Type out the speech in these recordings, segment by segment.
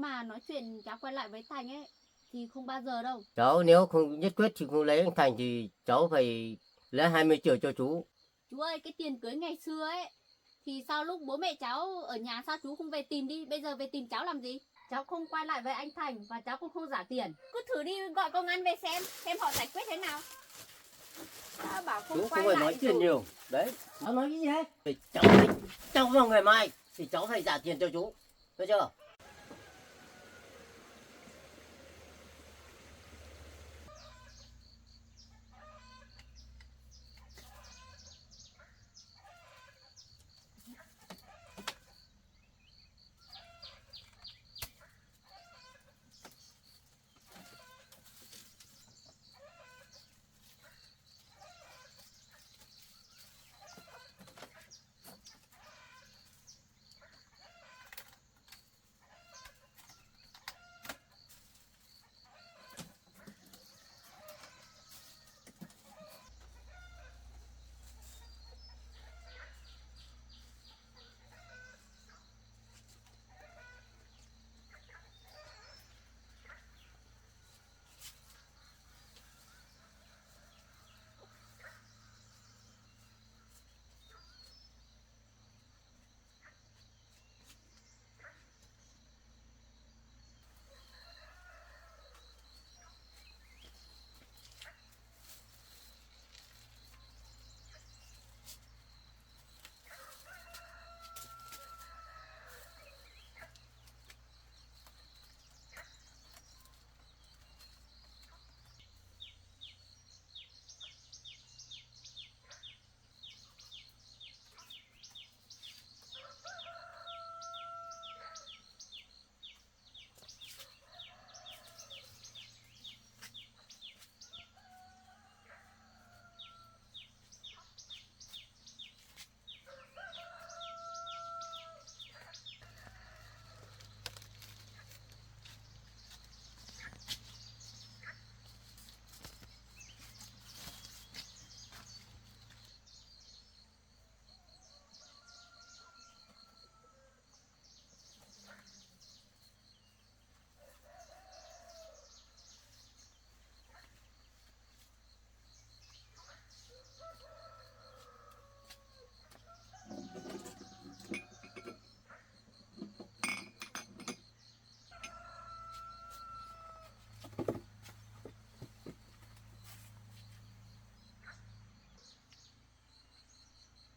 mà nói chuyện cháu quay lại với Thành ấy thì không bao giờ đâu. Cháu nếu không nhất quyết thì không lấy anh Thành thì cháu phải lấy 20 triệu cho chú. Chú ơi, cái tiền cưới ngày xưa ấy thì sao lúc bố mẹ cháu ở nhà sao chú không về tìm đi, bây giờ về tìm cháu làm gì? Cháu không quay lại với anh Thành và cháu cũng không trả tiền. Cứ thử đi gọi công an về xem họ giải quyết thế nào. Đã bảo không Chú quay không phải lại nói chuyện rồi. nhiều. Đấy, cháu nói cái gì hết? Thì cháu vào ngày mai thì cháu phải trả tiền cho chú. Được chưa?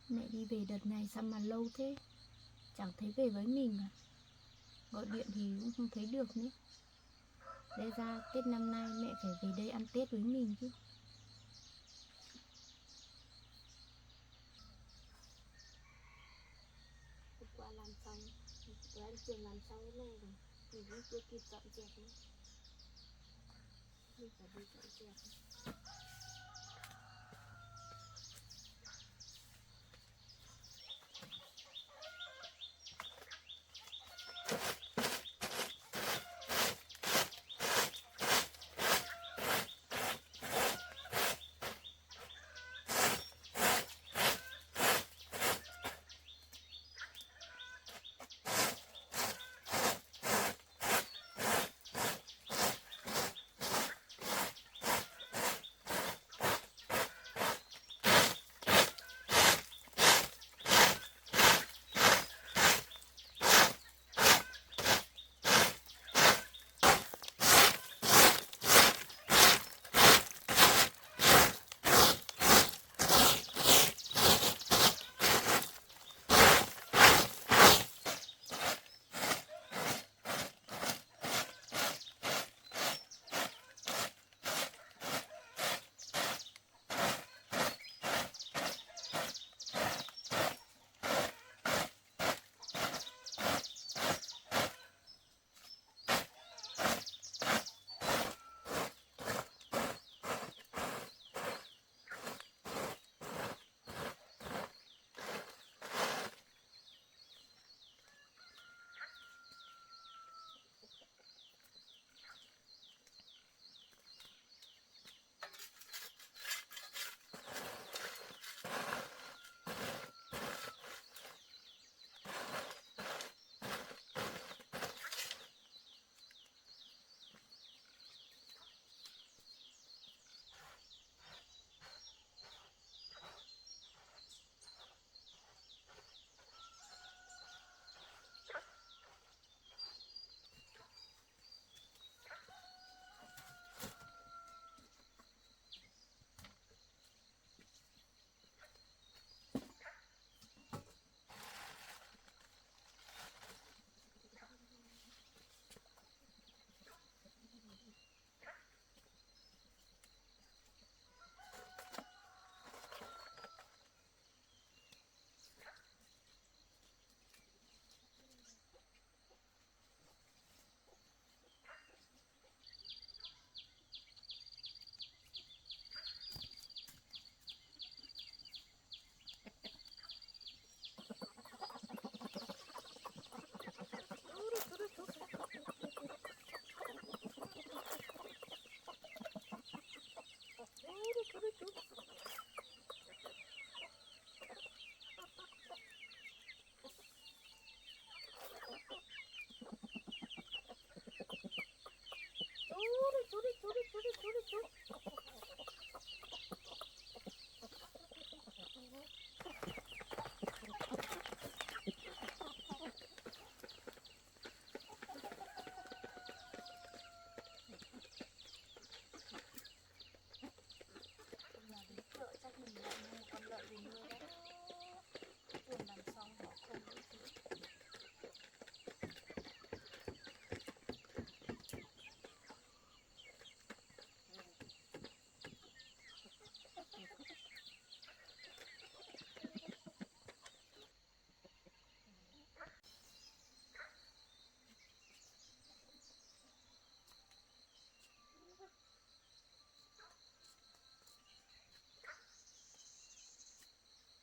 Mẹ đi về đợt này sao mà lâu thế? Chẳng thấy về với mình à? Gọi điện thì cũng không thấy được nữa. Lẽ ra Tết năm nay mẹ phải về đây ăn Tết với mình chứ. Hôm qua làm xong, bữa ăn trường làm xong lâu rồi. Mình cũng chưa kịp dọn dẹp nữa. Mình phải đi dọn dẹp.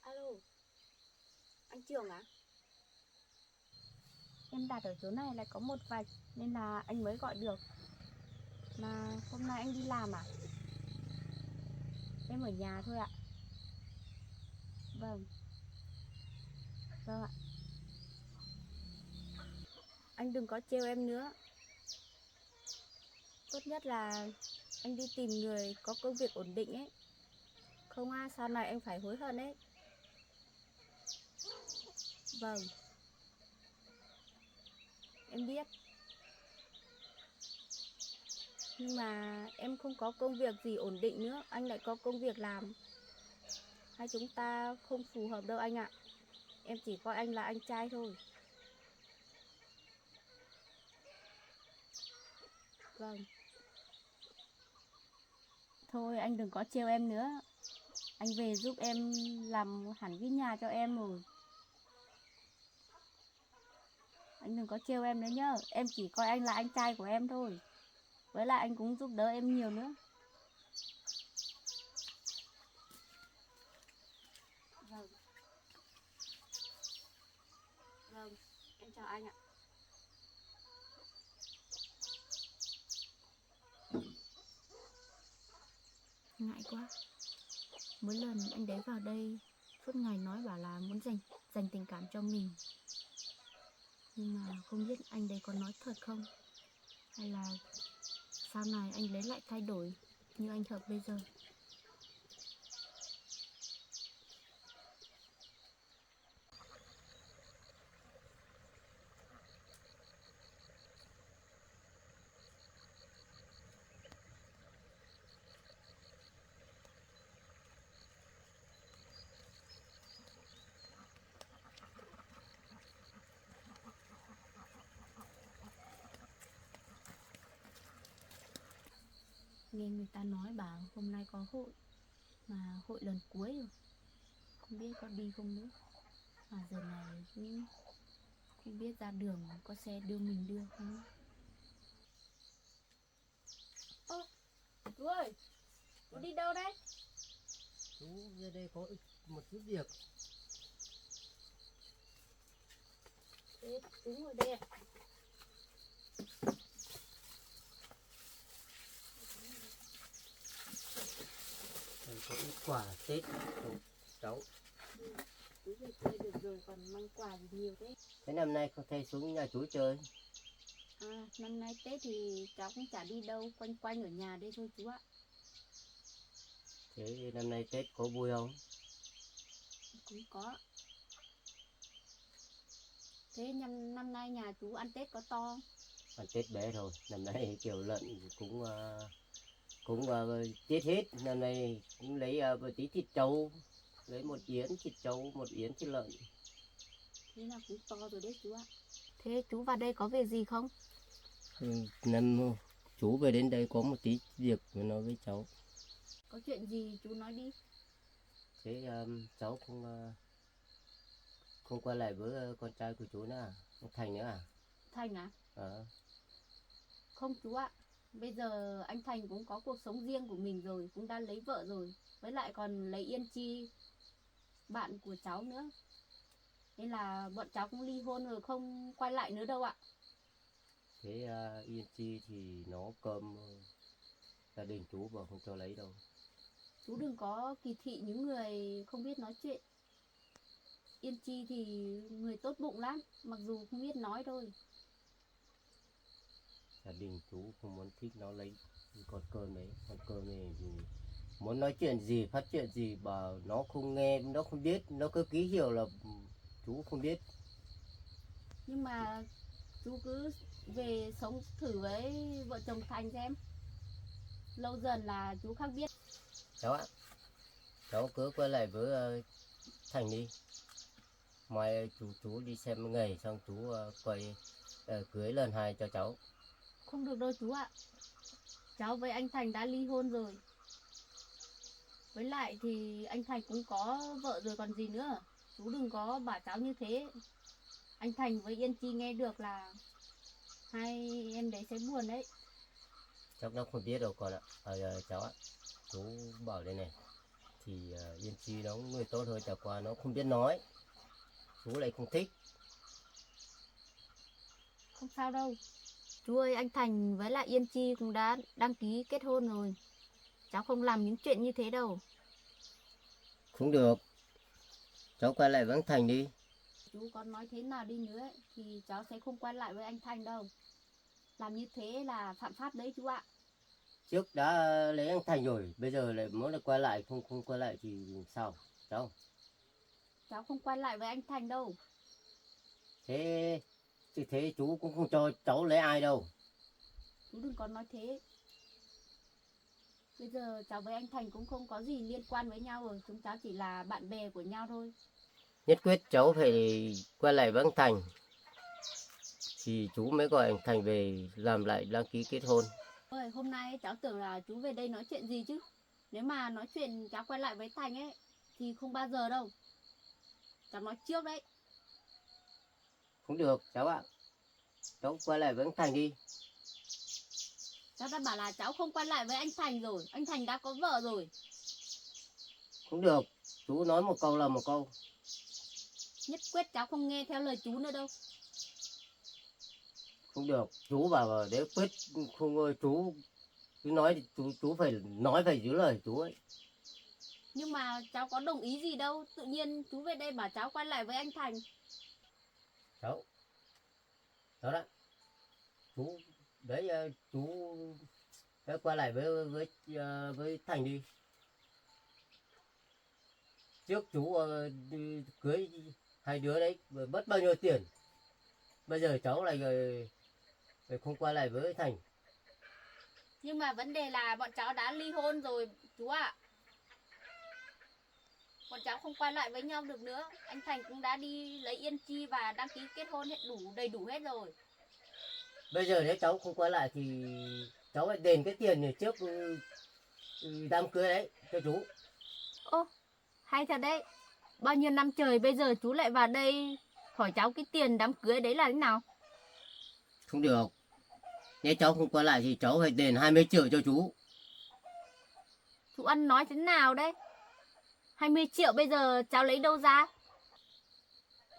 Alo, anh Trường à? Em đặt ở chỗ này lại có một vạch nên là anh mới gọi được. Mà hôm nay anh đi làm à? Em ở nhà thôi ạ. Vâng. Vâng ạ. Anh đừng có trêu em nữa. Tốt nhất là anh đi tìm người có công việc ổn định ấy. Không sau này anh phải hối hận ấy. Vâng. Em biết. Nhưng mà em không có công việc gì ổn định nữa. Anh lại có công việc làm. Hai chúng ta không phù hợp đâu anh ạ. Em chỉ coi anh là anh trai thôi. Vâng. Thôi anh đừng có trêu em nữa. Anh về giúp em làm hẳn cái nhà cho em rồi. Anh đừng có trêu em nữa nhá. Em chỉ coi anh là anh trai của em thôi. Với lại anh cũng giúp đỡ em nhiều nữa. Vâng. Vâng, em chào anh ạ. Ngại quá. Mỗi lần anh đấy vào đây suốt ngày nói bảo là muốn dành tình cảm cho mình. Nhưng mà không biết anh đấy có nói thật không? Hay là sau này anh đấy lại thay đổi như anh Hợp bây giờ? Nghe người ta nói bảo hôm nay có hội, mà hội lần cuối rồi, không biết có đi không nữa. Mà giờ này cũng không biết ra đường có xe đưa mình đưa không. Ơ, chú ơi, chú đi đâu đấy? Chú ra đây có một chút việc. Thế chú ngồi đây ạ. Có ít quả Tết cho cháu. Chú về chơi được rồi, còn mang quà gì nhiều thế? Thế năm nay không thấy xuống nhà chú chơi. Năm nay Tết thì cháu cũng chả đi đâu, quanh quanh ở nhà đây thôi chú ạ. Thế năm nay Tết có vui không? Cũng có. Thế năm nay nhà chú ăn Tết có to không? Ăn Tết bé thôi, năm nay kiểu lợn cũng chết hết. Năm nay cũng lấy một tí thịt trâu, lấy một yến thịt trâu, một yến thịt lợn. Thế là cũng to rồi đấy chú ạ. Thế chú vào đây có việc gì không? Năm chú về đến đây có một tí việc mà nói với cháu. Có chuyện gì chú nói đi. Thế cháu không qua lại với con trai của chú nữa à? Ông Thành nữa à? Thành à? Ờ. Không chú ạ. Bây giờ anh Thành cũng có cuộc sống riêng của mình rồi, cũng đã lấy vợ rồi. Với lại còn lấy Yên Chi, bạn của cháu nữa. Nên là bọn cháu cũng ly hôn rồi, không quay lại nữa đâu ạ. Thế Yên Chi thì nó cơm gia đình chú và không cho lấy đâu. Chú đừng có kỳ thị những người không biết nói chuyện. Yên Chi thì người tốt bụng lắm, mặc dù không biết nói thôi. gia đình chú không muốn thích nó lấy con cơm đấy. Con cơm này thì muốn nói chuyện gì, phát chuyện gì bảo nó không nghe, nó không biết, nó cứ ký hiệu là chú không biết. Nhưng mà chú cứ về sống thử với vợ chồng Thành xem, lâu dần là chú khác biết. Cháu ạ, cháu cứ quay lại với Thành đi. Mai chú đi xem ngày xong chú quay cưới lần hai cho cháu. Không được đâu chú ạ, cháu với anh Thành đã ly hôn rồi. Với lại thì anh Thành cũng có vợ rồi còn gì nữa. Chú đừng có bảo cháu như thế. Anh Thành với Yên Chi nghe được là hai em đấy sẽ buồn đấy. Cháu nó không biết đâu con ạ. Cháu ạ, chú bảo đây này, thì Yên Chi nó người tốt hơn, chả qua nó không biết nói, chú lại không thích. Không sao đâu. Chú ơi, anh Thành với lại Yên Chi cũng đã đăng ký kết hôn rồi. Cháu không làm những chuyện như thế đâu. Không được, cháu quay lại với anh Thành đi. Chú có nói thế nào đi nữa ấy, thì cháu sẽ không quay lại với anh Thành đâu. Làm như thế là phạm pháp đấy chú ạ. Trước đã lấy anh Thành rồi, bây giờ lại muốn là quay lại, không quay lại thì sao cháu? Cháu không quay lại với anh Thành đâu. Thế thì thế chú cũng không cho cháu lấy ai đâu. Chú đừng có nói thế. Bây giờ cháu với anh Thành cũng không có gì liên quan với nhau rồi. Chúng cháu chỉ là bạn bè của nhau thôi. Nhất quyết cháu phải quay lại với anh Thành thì chú mới gọi anh Thành về làm lại đăng ký kết hôn. Ôi, hôm nay cháu tưởng là chú về đây nói chuyện gì chứ. Nếu mà nói chuyện cháu quay lại với Thành ấy thì không bao giờ đâu. Cháu nói trước đấy. Không được cháu ạ, cháu quay lại với anh Thành đi. Cháu đã bảo là cháu không quay lại với anh Thành rồi. Anh Thành đã có vợ rồi. Không được, chú nói một câu là một câu. Nhất quyết cháu không nghe theo lời chú nữa đâu. Không được, chú bảo nếu quyết không chú cứ nói thì chú phải nói phải giữ lời chú ấy. Nhưng mà cháu có đồng ý gì đâu. Tự nhiên chú về đây bảo cháu quay lại với anh Thành. Cháu đó, chú đấy, chú hãy quay lại với Thành đi. Trước chú đi cưới hai đứa đấy mất bao nhiêu tiền, bây giờ cháu lại không quay lại với Thành. Nhưng mà vấn đề là bọn cháu đã ly hôn rồi chú ạ. Bọn cháu không quay lại với nhau được nữa. Anh Thành cũng đã đi lấy Yên Chi và đăng ký kết hôn hết đầy đủ hết rồi. Bây giờ nếu cháu không quay lại thì cháu phải đền cái tiền trước đám cưới đấy cho chú. Ô, hay thật đấy. Bao nhiêu năm trời bây giờ chú lại vào đây hỏi cháu cái tiền đám cưới đấy là thế nào? Không được, nếu cháu không quay lại thì cháu phải đền 20 triệu cho chú. Chú ăn nói thế nào đấy? 20 triệu bây giờ cháu lấy đâu ra?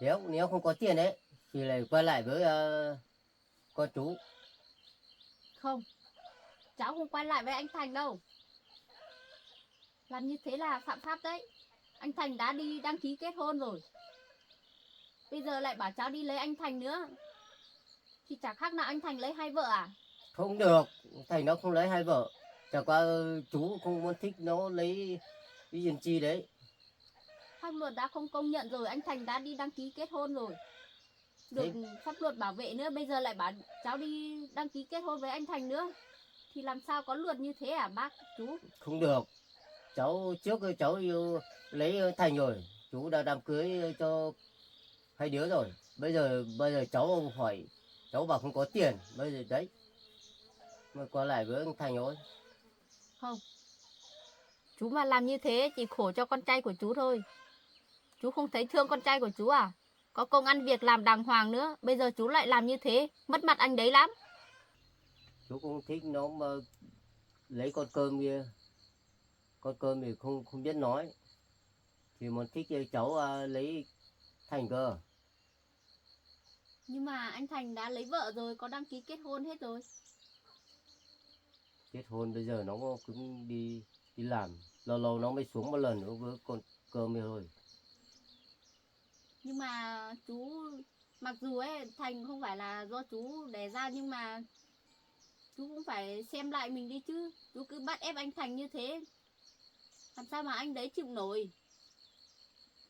Nếu không có tiền đấy thì lại quay lại với con chú. Không, cháu không quay lại với anh Thành đâu. Làm như thế là phạm pháp đấy. Anh Thành đã đi đăng ký kết hôn rồi. Bây giờ lại bảo cháu đi lấy anh Thành nữa. Thì chả khác nào anh Thành lấy hai vợ à? Không được, Thành nó không lấy hai vợ, chả qua chú không muốn thích nó lấy cái Yên Chi đấy. Pháp luật đã không công nhận rồi, anh Thành đã đi đăng ký kết hôn rồi. Được pháp luật bảo vệ nữa, bây giờ lại bảo cháu đi đăng ký kết hôn với anh Thành nữa. Thì làm sao có luật như thế à bác, chú? Không được, cháu trước cháu yêu lấy Thành rồi, chú đã đám cưới cho hai đứa rồi. Bây giờ cháu hỏi, cháu bảo không có tiền, bây giờ đấy mà qua lại với anh Thành thôi. Không, chú mà làm như thế chỉ khổ cho con trai của chú thôi. Chú không thấy thương con trai của chú à? Có công ăn việc làm đàng hoàng nữa, bây giờ chú lại làm như thế, mất mặt anh đấy lắm. Chú cũng thích nó mà lấy con cơm kia, con cơm thì không biết nói, thì muốn thích cháu lấy Thành cơ. Nhưng mà anh Thành đã lấy vợ rồi, có đăng ký kết hôn hết rồi. Kết hôn bây giờ nó cũng đi đi làm, lâu lâu nó mới xuống một lần nữa với con cơm thôi. Nhưng mà chú, mặc dù ấy Thành không phải là do chú đẻ ra, nhưng mà Chú cũng phải xem lại mình đi chứ. Chú cứ bắt ép anh Thành như thế, làm sao mà anh đấy chịu nổi.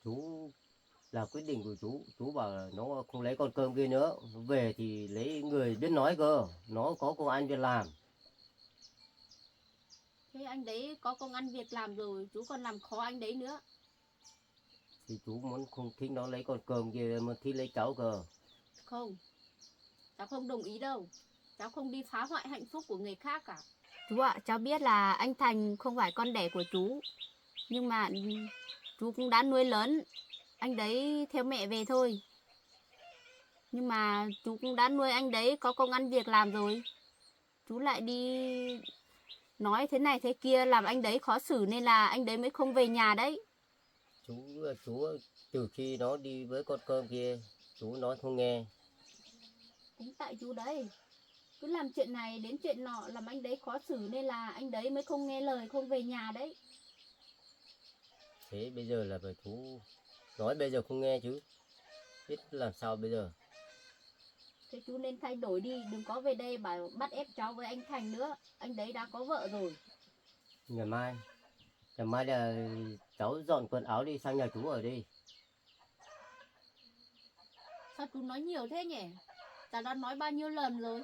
Chú là quyết định của chú bảo là nó không lấy con cơm kia nữa, về thì lấy người biết nói cơ, nó có công ăn việc làm. Thế anh đấy có công ăn việc làm rồi, chú còn làm khó anh đấy nữa. Thì chú muốn không thích nó lấy con cơm kia mà thích lấy cháu cơ. Không, cháu không đồng ý đâu. Cháu không đi phá hoại hạnh phúc của người khác cả. Chú ạ, cháu biết là anh Thành không phải con đẻ của chú, nhưng mà chú cũng đã nuôi lớn anh đấy theo mẹ về thôi. Nhưng mà chú cũng đã nuôi anh đấy có công ăn việc làm rồi. Chú lại đi nói thế này thế kia làm anh đấy khó xử nên là anh đấy mới không về nhà đấy. Chú từ khi nó đi với con cơm kia, chú nói không nghe. Cũng tại chú đấy, cứ làm chuyện này đến chuyện nọ làm anh đấy khó xử nên là anh đấy mới không nghe lời, không về nhà đấy. Thế bây giờ là phải chú nói bây giờ không nghe chứ, biết làm sao bây giờ. Thế chú nên thay đổi đi, đừng có về đây bảo bắt ép cháu với anh Thành nữa. Anh đấy đã có vợ rồi. Ngày mai là cháu dọn quần áo đi sang nhà chú ở đi. Sao chú nói nhiều thế nhỉ? Cháu đã nói bao nhiêu lần rồi.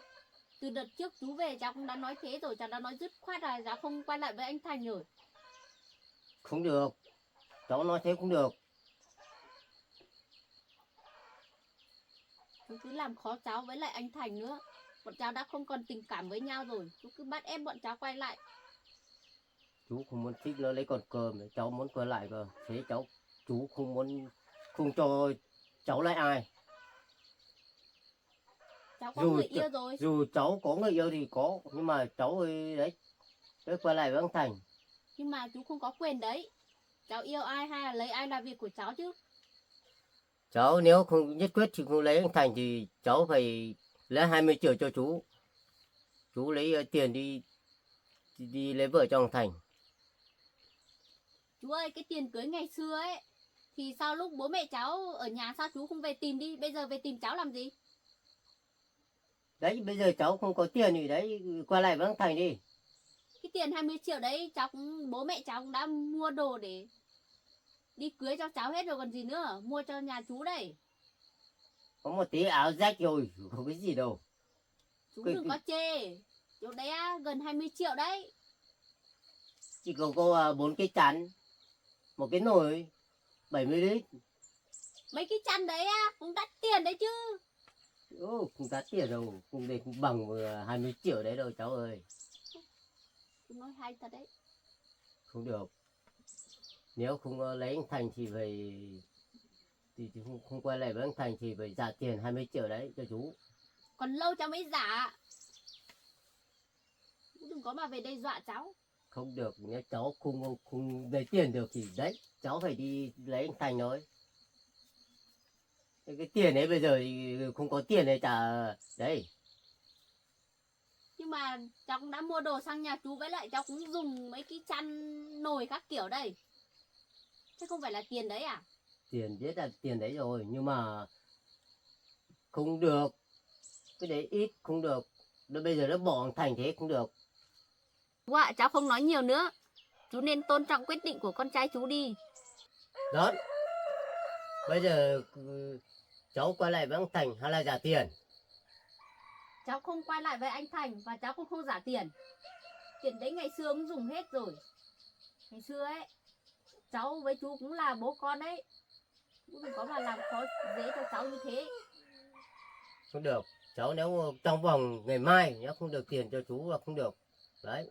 Từ đợt trước chú về cháu cũng đã nói thế rồi. Cháu đã nói dứt khoát là cháu không quay lại với anh Thành rồi. Không được, cháu nói thế không được. Chú cứ làm khó cháu với lại anh Thành nữa. Bọn cháu đã không còn tình cảm với nhau rồi. Chú cứ bắt ép bọn cháu quay lại. Chú không muốn thích nó lấy con cơm, cháu muốn quay lại cơ. Thế chú không cho cháu lấy ai. Cháu có người yêu rồi. Dù cháu có người yêu thì có, nhưng mà cháu ơi đấy quay lại với ông Thành. Nhưng mà chú không có quyền đấy. Cháu yêu ai hay là lấy ai là việc của cháu chứ. Cháu nếu không nhất quyết thì không lấy anh Thành thì cháu phải lấy 20 triệu cho chú. Chú lấy tiền đi lấy vợ cho ông Thành. Chú ơi, cái tiền cưới ngày xưa ấy thì sao lúc bố mẹ cháu ở nhà sao chú không về tìm đi. Bây giờ về tìm cháu làm gì? Đấy bây giờ cháu không có tiền thì đấy quay lại với ông Thành đi. Cái tiền 20 triệu đấy bố mẹ cháu cũng đã mua đồ để đi cưới cho cháu hết rồi còn gì nữa. Mua cho nhà chú đây. Có một tí áo rách rồi, không có gì đâu. Chú đừng có chê. Chỗ đấy gần 20 triệu đấy. Chỉ có 4 cái chắn, một cái nồi 70 lít. Mấy cái chăn đấy cũng đắt tiền đấy chứ. Không đắt tiền đâu, không để không bằng 20 triệu đấy đâu cháu ơi. Chú nói hay thật đấy. Không được. Nếu không lấy anh Thành thì thì không quay lại với anh Thành thì phải trả tiền 20 triệu đấy cho chú. Còn lâu cháu mới giả. Đừng có mà về đây dọa cháu. Không được, nếu cháu không lấy tiền được thì đấy cháu phải đi lấy anh Thành thôi. Cái tiền ấy bây giờ thì không có tiền để trả đấy. Nhưng mà cháu cũng đã mua đồ sang nhà chú, với lại cháu cũng dùng mấy cái chăn nồi các kiểu đây. Chứ không phải là tiền đấy à? Tiền biết là tiền đấy rồi, nhưng mà không được. Cái đấy ít không được. Bây giờ nó bỏ anh Thành thế không được. Chú ạ, cháu không nói nhiều nữa. Chú nên tôn trọng quyết định của con trai chú đi. Đó. Bây giờ cháu quay lại với anh Thành hay là trả tiền? Cháu không quay lại với anh Thành và cháu cũng không trả tiền. Tiền đấy ngày xưa cũng dùng hết rồi. Ngày xưa ấy, cháu với chú cũng là bố con đấy. Cũng đừng có mà làm khó dễ cho cháu như thế. Không được. Cháu nếu trong vòng ngày mai nếu không được tiền cho chú là không được. Đấy.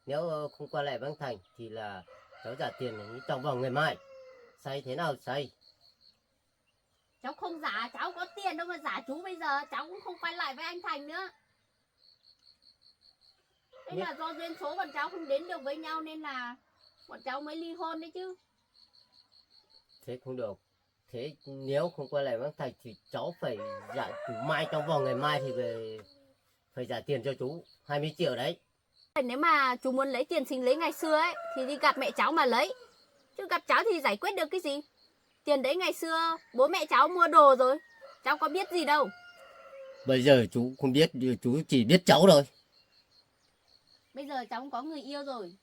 Nếu không quay lại với anh Thành thì là cháu trả tiền trong vòng ngày mai. Say thế nào say? Cháu không giả, cháu có tiền đâu mà giả chú. Bây giờ cháu cũng không quay lại với anh Thành nữa. Thế là do duyên số bọn cháu không đến được với nhau nên là bọn cháu mới ly hôn đấy chứ. Thế không được. Thế nếu không quay lại với anh Thành thì cháu phải trả chú mai, trong vòng ngày mai thì phải trả tiền cho chú 20 triệu đấy. Nếu mà chú muốn lấy tiền sinh lý ngày xưa ấy thì đi gặp mẹ cháu mà lấy. Chứ gặp cháu thì giải quyết được cái gì. Tiền đấy ngày xưa bố mẹ cháu mua đồ rồi. Cháu có biết gì đâu. Bây giờ chú không biết, chú chỉ biết cháu thôi. Bây giờ cháu cũng có người yêu rồi.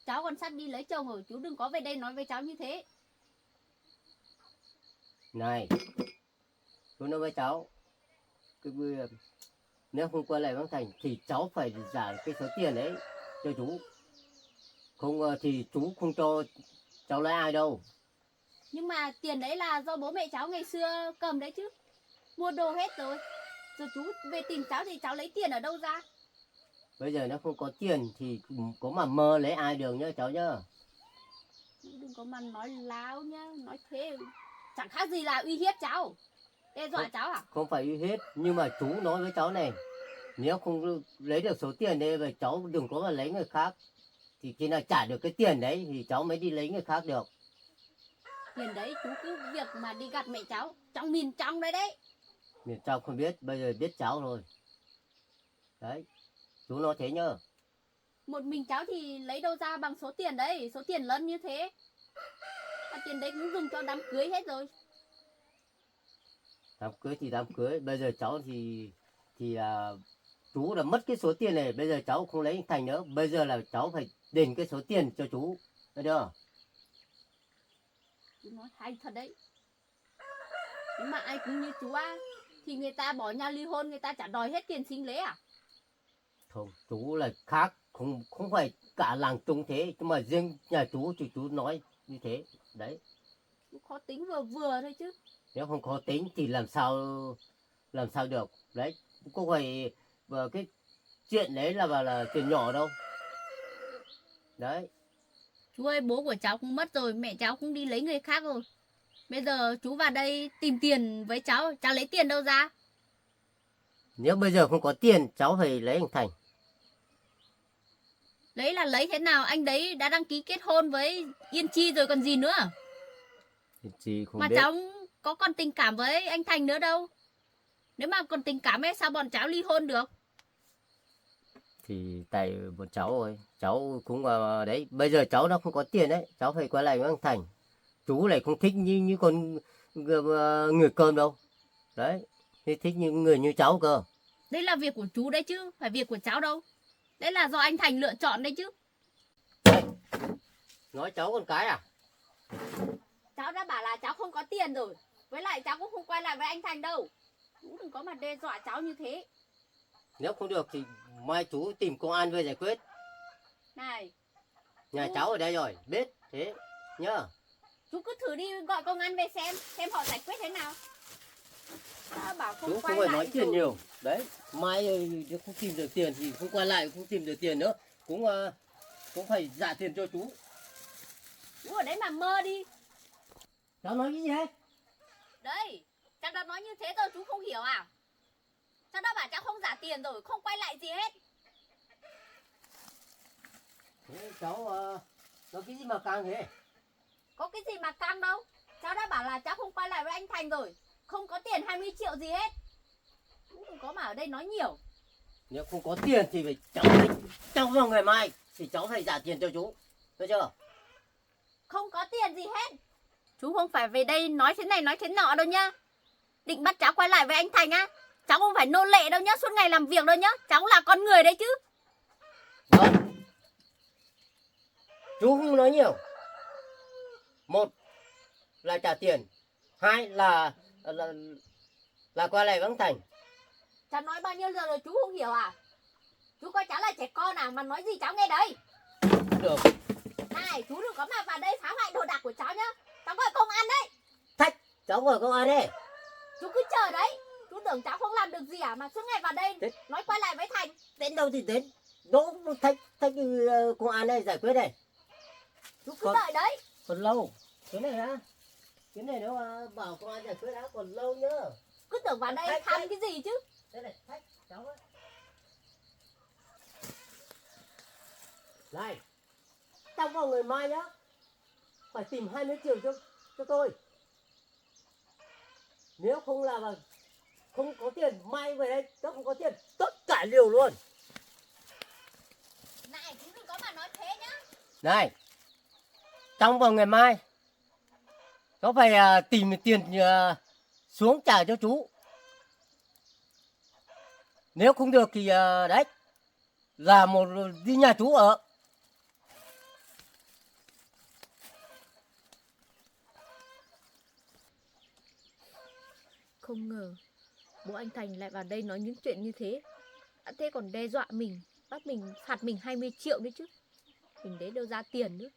Cháu còn sắp đi lấy chồng rồi. Chú đừng có về đây nói với cháu như thế. Này, chú nói với cháu, nếu không quay lại Bang Thành thì cháu phải trả cái số tiền đấy cho chú. Không thì chú không cho cháu lấy ai đâu. Nhưng mà tiền đấy là do bố mẹ cháu ngày xưa cầm đấy chứ. Mua đồ hết rồi. Giờ chú về tìm cháu thì cháu lấy tiền ở đâu ra? Bây giờ nó không có tiền thì có mà mơ lấy ai được nhá cháu nhá. Đừng có mà nói láo nhá. Nói thế chẳng khác gì là uy hiếp cháu. Đe dọa cháu à? Không phải uy hiếp, nhưng mà chú nói với cháu này, nếu không lấy được số tiền đấy về cháu đừng có mà lấy người khác. Thì khi nào trả được cái tiền đấy thì cháu mới đi lấy người khác được. Tiền đấy chú cứ việc mà đi gặt mẹ cháu. Trong miền trong đấy đấy. Miền trong không biết, bây giờ biết cháu rồi. Đấy, chú nói thế nhá. Một mình cháu thì lấy đâu ra bằng số tiền đấy. Số tiền lớn như thế. Và tiền đấy cũng dùng cho đám cưới hết rồi. Đám cưới thì đám cưới, bây giờ cháu thì chú đã mất cái số tiền này, bây giờ cháu không lấy anh Thành nữa, bây giờ là cháu phải đền cái số tiền cho chú, thấy chưa? Chú nói hay thật đấy. Nhưng mà ai cũng như chú á, thì người ta bỏ nhau ly hôn, người ta chả đòi hết tiền sinh lễ à? Không, chú là khác, không phải cả làng chung thế, nhưng mà riêng nhà chú thì chú nói như thế, đấy. Chú khó tính vừa vừa thôi chứ. Nếu không có tính thì làm sao được, đấy. Không phải cái chuyện đấy là chuyện nhỏ đâu. Đấy. Chú ơi, bố của cháu cũng mất rồi, mẹ cháu cũng đi lấy người khác rồi. Bây giờ chú vào đây tìm tiền với cháu lấy tiền đâu ra? Nếu bây giờ không có tiền, cháu phải lấy anh Thành. Lấy là lấy thế nào? Anh đấy đã đăng ký kết hôn với Yên Chi rồi còn gì nữa. Chị không Mà biết. cháu có còn tình cảm với anh Thành nữa đâu. Nếu mà còn tình cảm ấy sao bọn cháu ly hôn được? Thì tại bọn cháu rồi, cháu cũng đấy, bây giờ cháu nó không có tiền đấy, cháu phải quay lại với anh Thành. Chú lại không thích như con người cơm đâu. Đấy, thì thích những người như cháu cơ. Đấy là việc của chú đấy chứ, phải việc của cháu đâu. Đấy là do anh Thành lựa chọn đấy chứ. Đấy, nói cháu con cái à? Cháu đã bảo là cháu không có tiền rồi. Với lại cháu cũng không quay lại với anh Thành đâu. Chú đừng có mà đe dọa cháu như thế. Nếu không được thì mai chú tìm công an về giải quyết. Này, Nhà cháu ở đây rồi, biết thế nhá. chú cứ thử đi gọi công an về xem họ giải quyết thế nào. Cháu bảo không Chú quay không phải lại nói tiền nhiều. Đấy, mai nếu không tìm được tiền thì không quay lại, không tìm được tiền nữa, cũng phải trả tiền cho chú. Chú ở đấy mà mơ đi. Cháu nói cái gì hết? Đấy, cháu đã nói như thế rồi chú không hiểu à? Cháu đã bảo cháu không trả tiền rồi, không quay lại gì hết. Thế cháu nói cái gì mà càng thế? Có cái gì mà căng đâu. Cháu đã bảo là cháu không quay lại với anh Thành rồi. Không có tiền 20 triệu gì hết. Chú đừng có mà ở đây nói nhiều. Nếu không có tiền thì phải cháu vào ngày mai thì cháu phải trả tiền cho chú, thấy chưa? Không có tiền gì hết. Chú không phải về đây nói thế này nói thế nọ đâu nhá. Định bắt cháu quay lại với anh Thành á. Cháu không phải nô lệ đâu nhá, suốt ngày làm việc đâu nhá. Cháu là con người đấy chứ. Vâng. Chú không nói nhiều. Một là trả tiền, hai là quay lại với anh Thành. Cháu nói bao nhiêu giờ rồi chú không hiểu à? Chú coi cháu là trẻ con à mà nói gì cháu nghe đấy. Được. Này, chú đừng có mà vào đây phá hoại đồ đạc của cháu nhá. Cháu gọi công an đấy. Thách, cháu gọi công an đi. Chú cứ chờ đấy. Chú tưởng cháu không làm được gì à mà suốt ngày vào đây Thế... nói quay lại với Thành. Đến đâu thì đến. Đỗ thách công an đây giải quyết đây. Chú cứ đợi đấy. Còn lâu. Cái này hả? Cái này nếu mà bảo công an giải quyết đã còn lâu nhá. Cứ tưởng vào đây thăm cái gì chứ. Đây này, thách cháu ơi. Này, trong vòng ngày mai nhá, phải tìm 20 triệu cho tôi. Nếu không là không có tiền, mai về đây, tôi không có tiền, tất cả liều luôn. Này, chú đừng có mà nói thế nhá. Này, trong vòng ngày mai, cháu phải tìm tiền xuống trả cho chú. Nếu không được thì đấy, Là một đi nhà chú ở. Không ngờ bố anh Thành lại vào đây nói những chuyện như thế. Đã thế còn đe dọa mình, bắt mình phạt mình 20 triệu đấy chứ. Mình đấy đâu ra tiền nữa.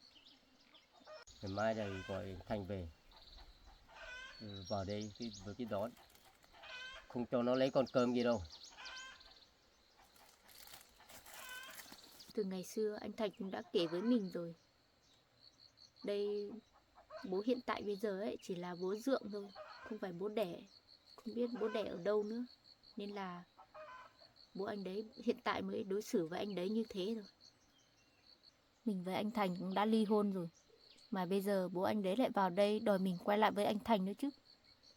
Ngày mai này gọi Thành về. Vào đây với cái đón. Không cho nó lấy con cơm gì đâu. Từ ngày xưa anh Thành cũng đã kể với mình rồi. Đây, bố hiện tại bây giờ ấy chỉ là bố dượng thôi, không phải bố đẻ. Không biết bố đẻ ở đâu nữa. Nên là bố anh đấy hiện tại mới đối xử với anh đấy như thế rồi. Mình với anh Thành cũng đã ly hôn rồi. Mà bây giờ bố anh đấy lại vào đây đòi mình quay lại với anh Thành nữa chứ.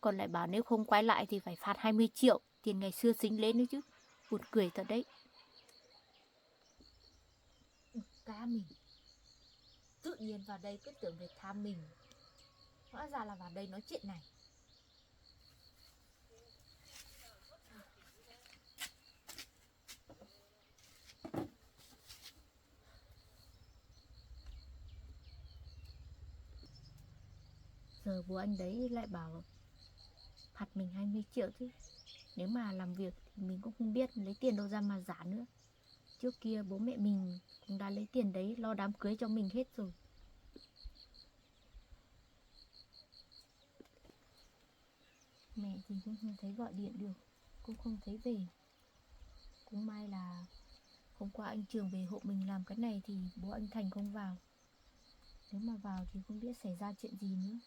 Còn lại bảo nếu không quay lại thì phải phạt 20 triệu, tiền ngày xưa xính lên nữa chứ. Buồn cười thật đấy. Cá mình. Tự nhiên vào đây cứ tưởng về thăm mình. Hóa ra là vào đây nói chuyện này. Giờ bố anh đấy lại bảo phạt mình 20 triệu chứ. Nếu mà làm việc thì mình cũng không biết lấy tiền đâu ra mà giả nữa. Trước kia bố mẹ mình cũng đã lấy tiền đấy lo đám cưới cho mình hết rồi. Mẹ thì cũng không thấy gọi điện được, cũng không thấy về. Cũng may là hôm qua anh Trường về hộ mình làm cái này thì bố anh Thành không vào. Nếu mà vào thì không biết xảy ra chuyện gì nữa.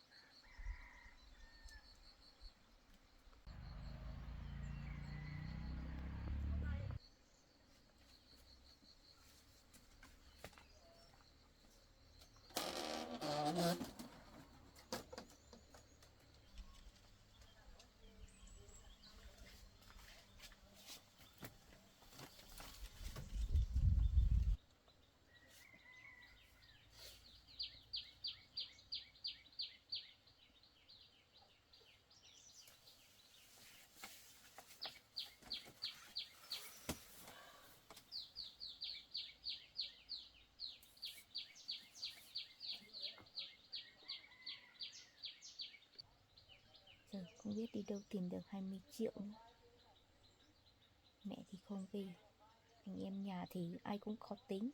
Giờ không biết đi đâu tìm được 20 triệu nữa. Mẹ thì không về, anh em nhà thì ai cũng khó tính.